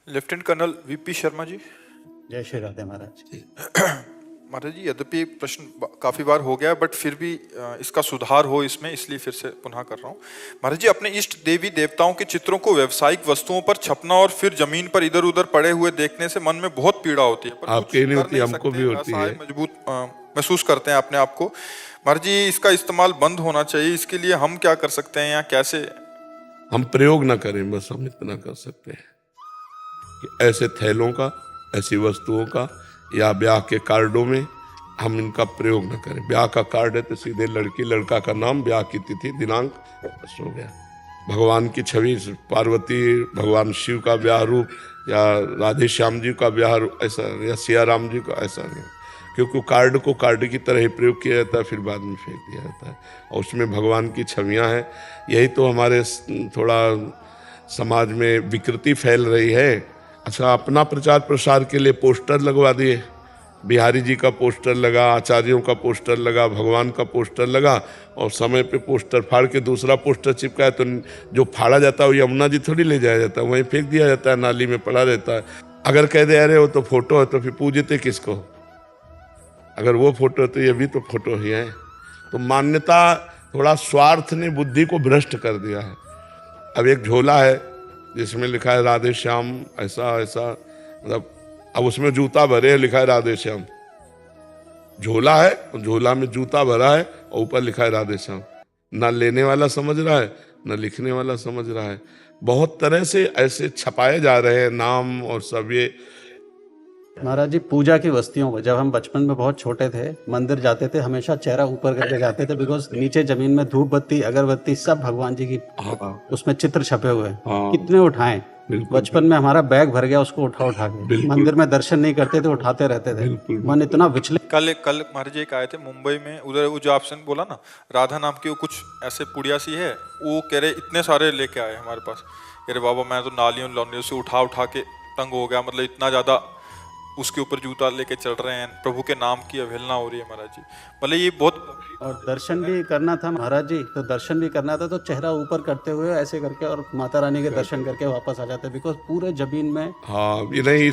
Lieutenant colonel VP Sharma ji. जय श्री राधे महाराज। महाराज जी, यद्यपि प्रश्न काफी बार हो गया बट फिर भी इसका सुधार हो इसमें, इसलिए फिर से पुनः कर रहा हूँ। महाराज जी, अपने इष्ट देवी देवताओं के चित्रों को व्यावसायिक वस्तुओं पर छपना और फिर जमीन पर इधर उधर पड़े हुए देखने से मन में बहुत पीड़ा होती है, पर आपके नहीं होती, हमको भी होती है। मजबूत महसूस करते हैं अपने आप को। महाराज जी, इसका इस्तेमाल बंद होना चाहिए, इसके लिए हम क्या कर सकते हैं या कैसे? हम प्रयोग ना करें, बस हम इतना कर सकते हैं कि ऐसे थैलों का, ऐसी वस्तुओं का या ब्याह के कार्डों में हम इनका प्रयोग न करें। ब्याह का कार्ड है तो सीधे लड़की लड़का का नाम, ब्याह की तिथि दिनांक, बस हो गया। भगवान की छवि, पार्वती भगवान शिव का ब्याह रूप या राधे श्याम जी का ब्याह रूप, ऐसा, या सिया राम जी का, ऐसा नहीं। क्योंकि कार्ड को कार्ड की तरह ही प्रयोग किया जाता है, फिर बाद में फेंक दिया जाता है, और उसमें भगवान की छवियाँ हैं। यही तो हमारे थोड़ा समाज में विकृति फैल रही है। अच्छा, अपना प्रचार प्रसार के लिए पोस्टर लगवा दिए, बिहारी जी का पोस्टर लगा, आचार्यों का पोस्टर लगा, भगवान का पोस्टर लगा, और समय पे पोस्टर फाड़ के दूसरा पोस्टर चिपकाया तो जो फाड़ा जाता है वो यमुना जी थोड़ी ले जाया जाता है, वहीं फेंक दिया जाता है, नाली में पड़ा रहता है। अगर कह दे अरे वो तो फोटो है, तो फिर पूजते किसको? अगर वो फोटो है तो ये भी तो फोटो ही है। तो मान्यता, थोड़ा स्वार्थ ने बुद्धि को भ्रष्ट कर दिया है। अब एक झोला है जिसमें लिखा है राधे श्याम, ऐसा ऐसा, मतलब अब उसमें जूता भरे है, लिखा है राधे श्याम। झोला है, झोला में जूता भरा है और ऊपर लिखा है राधे श्याम। ना लेने वाला समझ रहा है, ना लिखने वाला समझ रहा है। बहुत तरह से ऐसे छपाए जा रहे हैं नाम और सब। ये महाराज जी, पूजा की वस्तुओं को जब हम बचपन में बहुत छोटे थे, मंदिर जाते थे, हमेशा चेहरा ऊपर करके जाते थे, बिकॉज नीचे जमीन में धूप बत्ती अगरबत्ती सब भगवान जी की उसमें चित्र छपे हुए हैं। कितने उठाएं, बचपन में हमारा बैग भर गया उसको उठा उठा के। मंदिर में दर्शन नहीं करते थे, उठाते रहते थे, मन इतना विचलित। कल महाराज जी एक आए थे मुंबई में, उधर वो जो आपने बोला ना, राधा नाम की वो कुछ ऐसे पुड़िया सी है, वो कह रहे इतने सारे लेके आए हमारे पास। कह रहे बाबा मैं तो नालियों लौनियों से उठा उठा के तंग हो गया, मतलब इतना ज्यादा उसके ऊपर जूता लेके चल रहे हैं, प्रभु के नाम की अवहेलना हो रही है महाराज जी। मतलब ये बहुत, और दर्शन भी करना था महाराज जी, तो दर्शन भी करना था तो चेहरा ऊपर करते हुए ऐसे करके और माता रानी के दर्शन करके वापस आ जाते, बिकॉज पूरे जमीन में। हाँ, ये नहीं,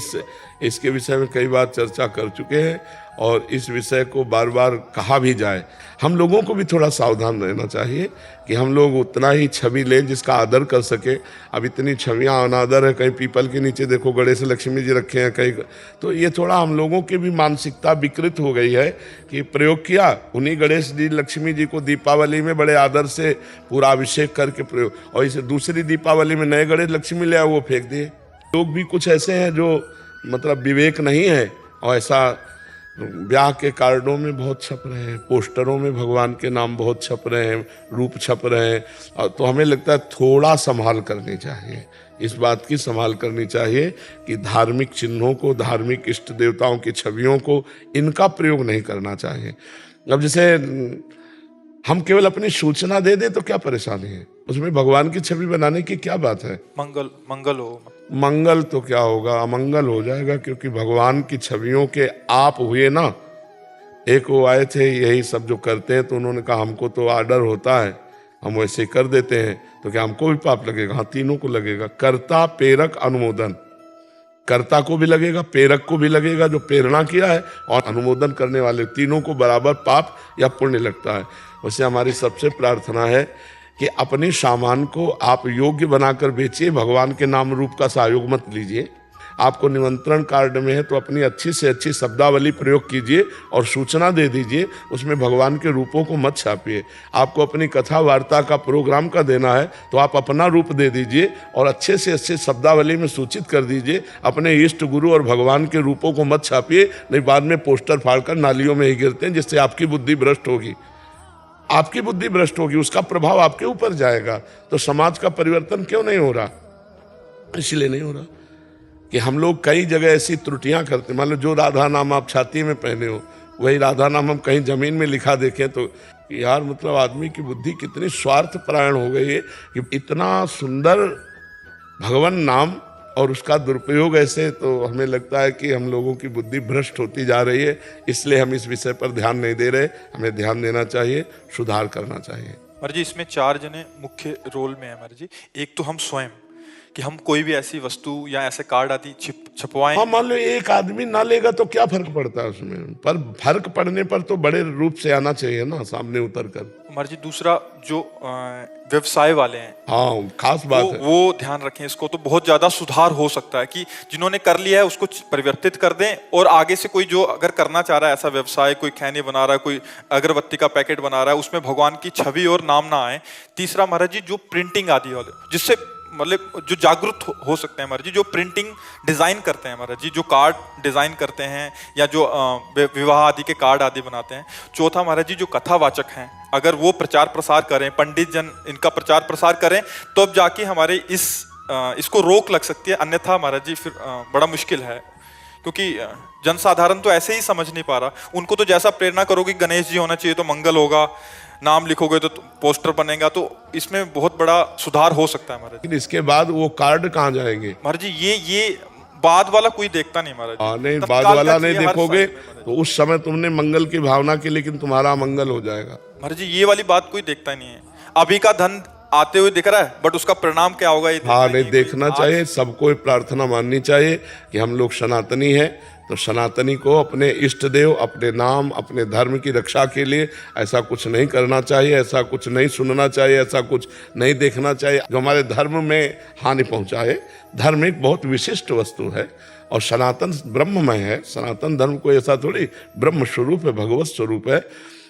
इसके विषय में कई बार चर्चा कर चुके हैं और इस विषय को बार बार कहा भी जाए। हम लोगों को भी थोड़ा सावधान रहना चाहिए कि हम लोग उतना ही छवि लें जिसका आदर कर सके। अब इतनी छवियाँ अनादर है, कहीं पीपल के नीचे देखो गणेश लक्ष्मी जी रखे हैं कहीं, तो ये थोड़ा हम लोगों की भी मानसिकता विकृत हो गई है कि प्रयोग किया, उन्हीं गणेश जी लक्ष्मी जी को दीपावली में बड़े आदर से पूरा अभिषेक करके प्रयोग, और इसे दूसरी दीपावली में नए गणेश लक्ष्मी ले आए, वो फेंक दिए। लोग भी कुछ ऐसे हैं जो मतलब विवेक नहीं है, और ऐसा ब्याह के कार्डों में बहुत छप रहे हैं, पोस्टरों में भगवान के नाम बहुत छप रहे हैं, रूप छप रहे हैं। और तो हमें लगता है थोड़ा संभाल करनी चाहिए, इस बात की संभाल करनी चाहिए कि धार्मिक चिन्हों को, धार्मिक इष्ट देवताओं की छवियों को, इनका प्रयोग नहीं करना चाहिए। अब जैसे हम केवल अपनी सूचना दे दें तो क्या परेशानी है, उसमें भगवान की छवि बनाने की क्या बात है? मंगल हो, मंगल तो क्या होगा, अमंगल हो जाएगा, क्योंकि भगवान की छवियों के आप हुए ना। एक वो आए थे यही सब जो करते हैं, तो उन्होंने कहा हमको तो आर्डर होता है, हम वैसे कर देते हैं, तो क्या हमको भी पाप लगेगा? हाँ, तीनों को लगेगा। कर्ता, प्रेरक, अनुमोदन। कर्ता को भी लगेगा, प्रेरक को भी लगेगा जो प्रेरणा किया है, और अनुमोदन करने वाले, तीनों को बराबर पाप या पुण्य लगता है। वैसे हमारी सबसे प्रार्थना है कि अपने सामान को आप योग्य बनाकर बेचिए, भगवान के नाम रूप का सहयोग मत लीजिए। आपको निमंत्रण कार्ड में है तो अपनी अच्छी से अच्छी शब्दावली प्रयोग कीजिए और सूचना दे दीजिए, उसमें भगवान के रूपों को मत छापिए। आपको अपनी कथा वार्ता का प्रोग्राम का देना है तो आप अपना रूप दे दीजिए और अच्छे से अच्छे शब्दावली में सूचित कर दीजिए। अपने इष्ट गुरु और भगवान के रूपों को मत छापिए, नहीं बाद में पोस्टर फाड़कर नालियों में ही गिरते हैं, जिससे आपकी बुद्धि भ्रष्ट होगी, आपकी बुद्धि भ्रष्ट होगी, उसका प्रभाव आपके ऊपर जाएगा। तो समाज का परिवर्तन क्यों नहीं हो रहा? इसलिए नहीं हो रहा कि हम लोग कई जगह ऐसी त्रुटियां करते। मान लो जो राधा नाम आप छाती में पहने हो, वही राधा नाम हम कहीं जमीन में लिखा देखें तो यार, मतलब आदमी की बुद्धि कितनी स्वार्थ परायण हो गई है कि इतना सुंदर भगवान नाम और उसका दुरुपयोग ऐसे। तो हमें लगता है कि हम लोगों की बुद्धि भ्रष्ट होती जा रही है, इसलिए हम इस विषय पर ध्यान नहीं दे रहे। हमें ध्यान देना चाहिए, सुधार करना चाहिए। महाराज जी इसमें 4 जने मुख्य रोल में है महाराज जी। एक तो हम स्वयं, कि हम कोई भी ऐसी वस्तु या ऐसे कार्ड आदि छपवाएं? हाँ, मान लो एक आदमी ना लेगा तो क्या फर्क पड़ता है उसमें, पर फर्क पड़ने पर तो बड़े रूप से आना चाहिए ना, सामने उतर कर। उमर जी, दूसरा जो व्यवसाय वाले हैं, हाँ, खास बात है। वो ध्यान रखें इसको, तो बहुत ज्यादा सुधार हो सकता है कि जिन्होंने कर लिया है उसको परिवर्तित कर दें, और आगे से कोई जो अगर करना चाह रहा है ऐसा व्यवसाय, कोई खैनी बना रहा है, कोई अगरबत्ती का पैकेट बना रहा है, उसमें भगवान की छवि और नाम ना आए। तीसरा महाराज जी, जो प्रिंटिंग आदि वाले, जिससे मतलब जो जागरूक हो सकते हैं महाराज जी, जो प्रिंटिंग डिजाइन करते हैं महाराज जी, जो कार्ड डिजाइन करते हैं या जो विवाह आदि के कार्ड आदि बनाते हैं। चौथा महाराज जी, जो कथावाचक हैं, अगर वो प्रचार प्रसार करें, पंडित जन इनका प्रचार प्रसार करें, तो अब जाके हमारे इसको रोक लग सकती है, अन्यथा महाराज जी फिर बड़ा मुश्किल है, क्योंकि जनसाधारण तो ऐसे ही समझ नहीं पा रहा। उनको तो जैसा प्रेरणा करोगे गणेश जी होना चाहिए तो मंगल होगा, नाम लिखोगे तो पोस्टर बनेगा, तो इसमें बहुत बड़ा सुधार हो सकता है महाराज। लेकिन इसके बाद वो कार्ड कहाँ जाएंगे महाराज जी, ये बाद वाला कोई देखता नहीं महाराज जी। हाँ, नहीं, बाद तत्काल वाला का नहीं चाहिए हर देखोगे साइड में महाराज जी। तो उस समय तुमने मंगल की भावना की, लेकिन तुम्हारा मंगल हो जाएगा। महाराज जी, ये वाली बात कोई देखता नहीं है। अभी का धन आते हुए दिख रहा है, बट उसका परिणाम क्या होगा ये हाँ, देखना नहीं, देखना चाहिए। सबको प्रार्थना माननी चाहिए कि हम लोग सनातनी हैं, तो सनातनी को अपने इष्ट देव, अपने नाम, अपने धर्म की रक्षा के लिए ऐसा कुछ नहीं करना चाहिए, ऐसा कुछ नहीं सुनना चाहिए, ऐसा कुछ नहीं देखना चाहिए जो हमारे धर्म में हानि पहुंचाए। धर्म एक बहुत विशिष्ट वस्तु है और सनातन ब्रह्ममय है। सनातन धर्म को ऐसा थोड़ी, ब्रह्म स्वरूप है, भगवत स्वरूप है,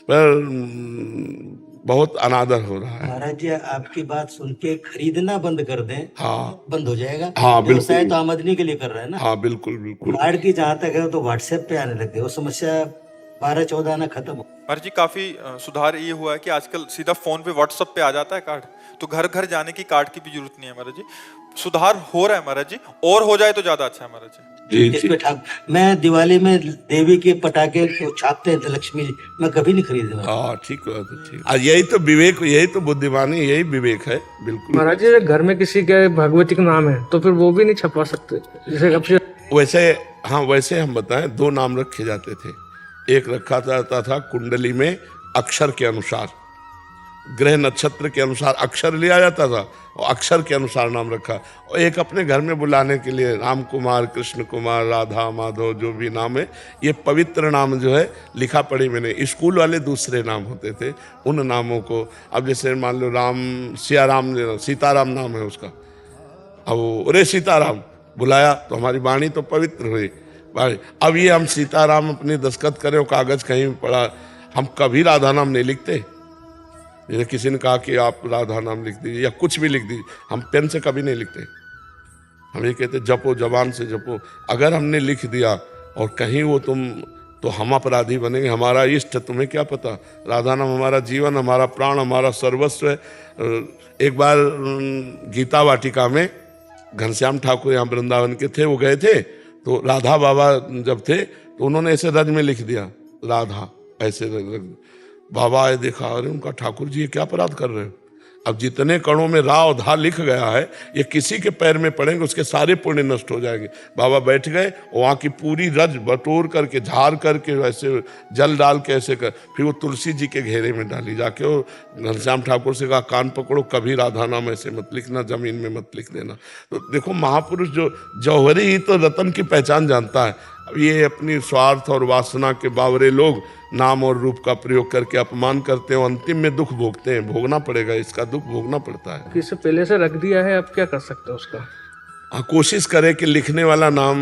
पर बहुत अनादर हो रहा है। महाराज जी, आपकी बात सुन के खरीदना बंद कर दें, हाँ, बंद हो जाएगा। हाँ, व्यवसाय बिल्कुल। तो आमदनी के लिए कर रहा है ना। हाँ, बिल्कुल बिल्कुल। कार्ड की जहां तक है तो व्हाट्सएप पे आने लग गए, वो समस्या 12-14 आना खत्म हो। महाराज जी, काफी सुधार ये हुआ है कि आजकल सीधा फोन पे व्हाट्सएप पे आ जाता है कार्ड, तो घर घर जाने की कार्ड की भी जरूरत नहीं है महाराज जी। सुधार हो रहा है महाराज जी, और हो जाए तो ज्यादा अच्छा है महाराज जी। जी, इसमें मैं दिवाली में देवी के पटाखे तो छापते हैं लक्ष्मी जी, मैं कभी नहीं खरीदूंगा। हाँ, ठीक बात है, ठीक। यही तो विवेक, यही तो बुद्धिमानी, यही विवेक है। बिल्कुल। महाराज जी, घर में किसी के भगवती का नाम है तो फिर वो भी नहीं छपवा सकते, जैसे अब वैसे, हाँ, वैसे हम बताएं, 2 नाम रखे जाते थे। एक रखा जाता था कुंडली में अक्षर के अनुसार, ग्रह नक्षत्र के अनुसार अक्षर लिया जाता था और अक्षर के अनुसार नाम रखा, और एक अपने घर में बुलाने के लिए राम कुमार, कृष्ण कुमार, राधा, माधव, जो भी नाम है, ये पवित्र नाम जो है लिखा पढ़ी मैंने। स्कूल वाले दूसरे नाम होते थे, उन नामों को, अब जैसे मान लो राम, सियाराम, सीताराम नाम है उसका, अब अरे सीताराम बुलाया तो हमारी वाणी तो पवित्र हुई। अब ये हम सीताराम अपनी दस्तखत करें और कागज कहीं पड़ा, हम कभी राधा नाम नहीं लिखते। जैसे किसी ने कहा कि आप राधा नाम लिख दीजिए या कुछ भी लिख दीजिए, हम पेन से कभी नहीं लिखते। हम ये कहते जपो, जबान से जपो। अगर हमने लिख दिया और कहीं वो तुम, तो हम अपराधी बनेंगे। हमारा इष्ट, तुम्हें क्या पता, राधा नाम हमारा जीवन, हमारा प्राण, हमारा सर्वस्व है। एक बार गीता वाटिका में घनश्याम ठाकुर यहाँ वृंदावन के थे, वो गए थे, तो राधा बाबा जब थे तो उन्होंने ऐसे रज में लिख दिया राधा, ऐसे बाबा आए, देखा, अरे उनका ठाकुर जी ये क्या अपराध कर रहे हो। अब जितने कणों में रा और धा लिख गया है, ये किसी के पैर में पड़ेंगे उसके सारे पुण्य नष्ट हो जाएंगे। बाबा बैठ गए, वहाँ की पूरी रज बटोर करके, झाड़ करके, ऐसे जल डाल के ऐसे कर, फिर वो तुलसी जी के घेरे में डाली, जाके और घनश्याम ठाकुर से कहा, कान पकड़ो, कभी राधा नाम ऐसे मत लिखना, जमीन में मत लिख देना। तो देखो, महापुरुष जो जौहरी ही तो रतन की पहचान जानता है। अब ये अपनी स्वार्थ और वासना के बावरे लोग नाम और रूप का प्रयोग करके अपमान करते हैं, अंतिम में दुख भोगते हैं। भोगना पड़ेगा, इसका दुख भोगना पड़ता है। किसे पहले से रख दिया है, अब क्या कर सकते हैं उसका? हाँ, कोशिश करें कि लिखने वाला नाम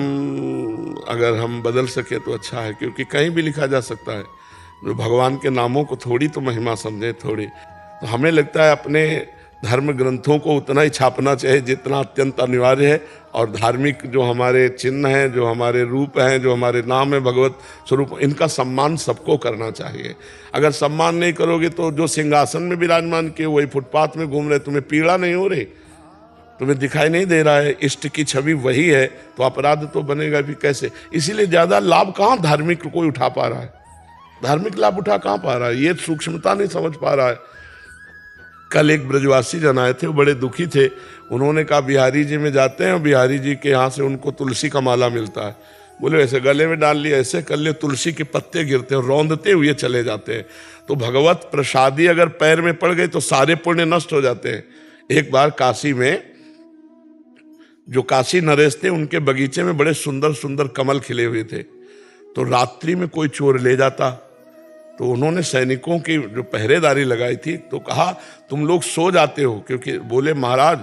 अगर हम बदल सके तो अच्छा है, क्योंकि कहीं भी लिखा जा सकता है। जो भगवान के नामों को थोड़ी तो महिमा समझे, थोड़ी तो हमें लगता है अपने धर्म ग्रंथों को उतना ही छापना चाहिए जितना अत्यंत अनिवार्य है, और धार्मिक जो हमारे चिन्ह हैं, जो हमारे रूप हैं, जो हमारे नाम है भगवत स्वरूप, इनका सम्मान सबको करना चाहिए। अगर सम्मान नहीं करोगे तो जो सिंहासन में विराजमान किए वही फुटपाथ में घूम रहे, तुम्हें पीड़ा नहीं हो रही, तुम्हें दिखाई नहीं दे रहा है, इष्ट की छवि वही है, तो अपराध तो बनेगा भी कैसे। इसीलिए ज़्यादा लाभ कहाँ धार्मिक कोई उठा पा रहा है, धार्मिक लाभ उठा कहाँ पा रहा है, ये सूक्ष्मता नहीं समझ पा रहा है। कल एक ब्रजवासी जन आए थे, वो बड़े दुखी थे। उन्होंने कहा बिहारी जी में जाते हैं, बिहारी जी के यहाँ से उनको तुलसी का माला मिलता है। बोले ऐसे गले में डाल लिया, ऐसे कर लिए, तुलसी के पत्ते गिरते हैं, रौंदते हुए चले जाते हैं। तो भगवत प्रसादी अगर पैर में पड़ गई तो सारे पुण्य नष्ट हो जाते हैं। एक बार काशी में जो काशी नरेश थे उनके बगीचे में बड़े सुंदर सुंदर कमल खिले हुए थे। तो रात्रि में कोई चोर ले जाता तो उन्होंने सैनिकों की जो पहरेदारी लगाई थी तो कहा तुम लोग सो जाते हो, क्योंकि बोले महाराज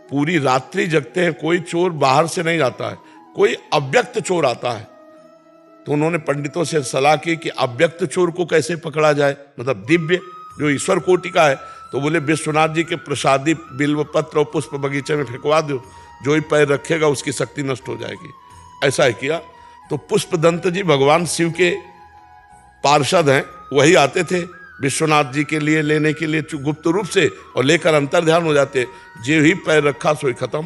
पूरी रात्रि जगते हैं, कोई चोर बाहर से नहीं आता है, कोई अव्यक्त चोर आता है। तो उन्होंने पंडितों से सलाह की कि अव्यक्त चोर को कैसे पकड़ा जाए, मतलब दिव्य जो ईश्वर कोटि का है। तो बोले विश्वनाथ जी के प्रसादी बिल्व पत्र और पुष्प बगीचे में फेंकवा दो, जो ही पैर रखेगा उसकी शक्ति नष्ट हो जाएगी। ऐसा ही किया। तो पुष्पदंत जी भगवान शिव के पार्षद हैं, वही आते थे विश्वनाथ जी के लिए लेने के लिए गुप्त रूप से, और लेकर अंतर ध्यान हो जाते, जो ही पैर रखा सोई खत्म।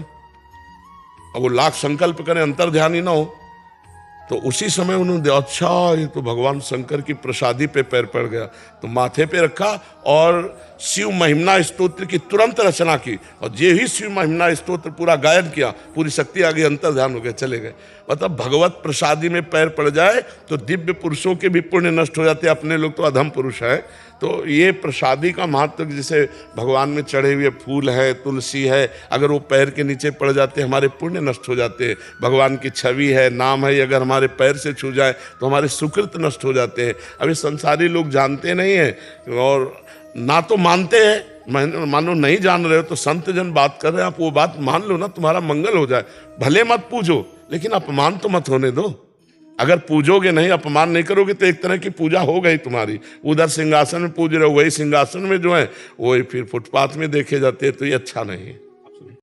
अब वो लाख संकल्प करें अंतर ध्यान ही ना हो। तो उसी समय उन्होंने अच्छा ये तो भगवान शंकर की प्रसादी पे पैर पड़ गया, तो माथे पे रखा और शिव महिमना स्तोत्र की तुरंत रचना की, और जे ही शिव महिमना स्तोत्र पूरा गायन किया, पूरी शक्ति आ गई, अंतर ध्यान हो गए, चले गए। मतलब भगवत प्रसादी में पैर पड़ जाए तो दिव्य पुरुषों के भी पुण्य नष्ट हो जाते, अपने लोग तो अधम पुरुष हैं। तो ये प्रसादी का महत्व, जैसे भगवान में चढ़े हुए फूल है, तुलसी है, अगर वो पैर के नीचे पड़ जाते हमारे पुण्य नष्ट हो जाते हैं। भगवान की छवि है, नाम है, अगर हमारे पैर से छू जाए तो हमारे सुकृत नष्ट हो जाते हैं। अभी संसारी लोग जानते नहीं हैं और ना तो मानते हैं, मानो नहीं जान रहे हो तो संत जन बात कर रहे हैं, आप वो बात मान लो ना, तुम्हारा मंगल हो जाए। भले मत पूजो लेकिन अपमान तो मत होने दो। अगर पूजोगे नहीं, अपमान नहीं करोगे तो एक तरह की पूजा हो गई तुम्हारी। उधर सिंहासन में पूज रहे हो, वही सिंहासन में जो है वही फिर फुटपाथ में देखे जाते हैं, तो ये अच्छा नहीं है।